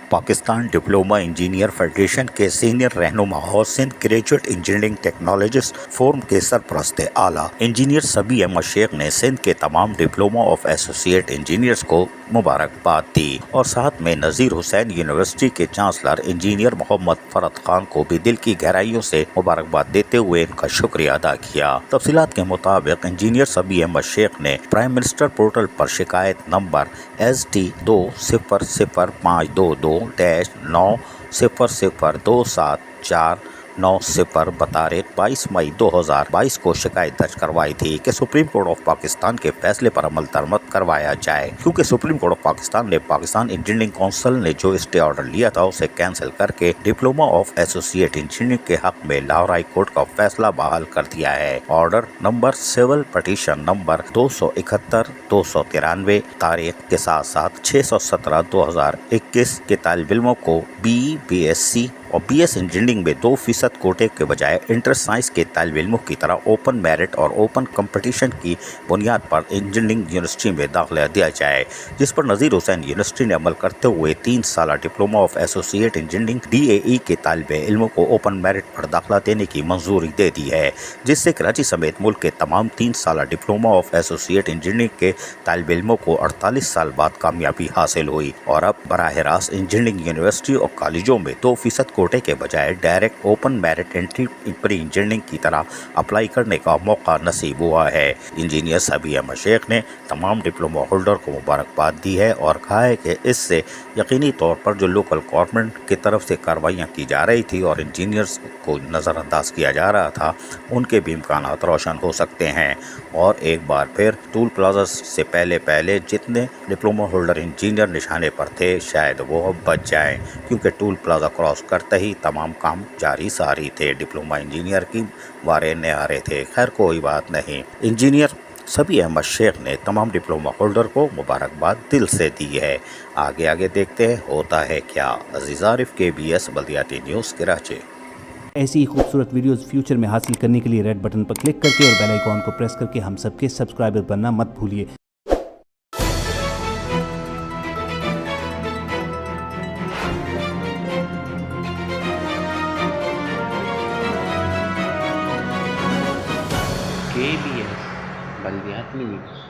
Pakistan diploma engineer federation کے senior رہنما اور Sindh graduate engineering technologist forum کے سرپرست اعلیٰ انجینئر سبی احمد شیخ نے سندھ کے تمام ڈپلوما آف ایسوسیٹ انجینئرز کو مبارکباد دی اور ساتھ میں نذیر حسین یونیورسٹی کے چانسلر انجینئر محمد فرد خان کو بھی دل کی گہرائیوں سے مبارکباد دیتے ہوئے ان کا شکریہ ادا کیا۔ تفصیلات کے مطابق انجینئر سبی احمد شیخ نے پرائم منسٹر پورٹل پر شکایت نمبر ST200522-9002749 بطارق 22 مئی 2022 کو شکایت درج کروائی تھی کہ سپریم کورٹ آف پاکستان کے فیصلے پر عمل درآمد کروایا جائے، کیونکہ سپریم کورٹ آف پاکستان نے پاکستان انجینئرنگ کونسل نے جو اسٹے آرڈر لیا تھا اسے کینسل کر کے ڈپلوما آف ایسوسیٹ انجینئرنگ کے حق میں لاہور ہائی کورٹ کا فیصلہ بحال کر دیا ہے۔ Order number civil petition number 271-293 تاریخ کے ساتھ ساتھ 617/2021 کے طالب علموں کو BSc اور BS انجینئرنگ میں 2% کوٹے کے بجائے انٹر سائنس کے طالب علموں کی طرح اوپن میرٹ اور اوپن کمپٹیشن کی بنیاد پر انجینئرنگ یونیورسٹی میں داخلہ دیا جائے، جس پر نذیر حسین یونیورسٹی نے عمل کرتے ہوئے 3 سالہ diploma of associate engineering DAE کے طالب علموں کو اوپن میرٹ پر داخلہ دینے کی منظوری دے دی ہے، جس سے کراچی سمیت ملک کے تمام 3 سالہ ڈپلوما آف ایسوسیٹ انجینئرنگ کے طالب علموں کو 48 سال بعد کامیابی حاصل ہوئی اور اب براہ راست انجینئرنگ یونیورسٹی اور کالجوں میں 2% کوٹے کے بجائے direct open merit entry pre engineering کی طرح اپلائی کرنے کا موقع نصیب ہوا ہے۔ انجینئر سبی احمد شیخ نے تمام ڈپلوما ہولڈر کو مبارکباد دی ہے اور کہا ہے کہ اس سے یقینی طور پر جو لوکل گورنمنٹ کی طرف سے کاروائیاں کی جا رہی تھی اور انجینئرز کو نظر انداز کیا جا رہا تھا، ان کے بھی امکانات روشن ہو سکتے ہیں اور ایک بار پھر ٹول پلازا سے پہلے جتنے ڈپلوما ہولڈر انجینئر نشانے پر تھے شاید وہ بچ جائیں، کیونکہ ٹول پلازا کراس کرتے ہی تمام کام جاری ساری تھے، ڈپلوما انجینئر کی وارے نہارے تھے۔ خیر کوئی بات نہیں، انجینئر سبی احمد شیخ نے تمام ڈپلوما ہولڈر کو مبارکباد دل سے دی ہے۔ آگے دیکھتے ہیں ہوتا ہے کیا۔ عزیز عارف KBS بلدیاتی نیوز کراچی۔ ایسی ہی خوبصورت ویڈیوز فیوچر میں حاصل کرنے کے لیے ریڈ بٹن پر کلک کر کے اور بیل آئیکن کو پریس کر کے ہم سب کے سبسکرائبر بننا مت بھولیے۔ KBS بلدیاتی نیوز۔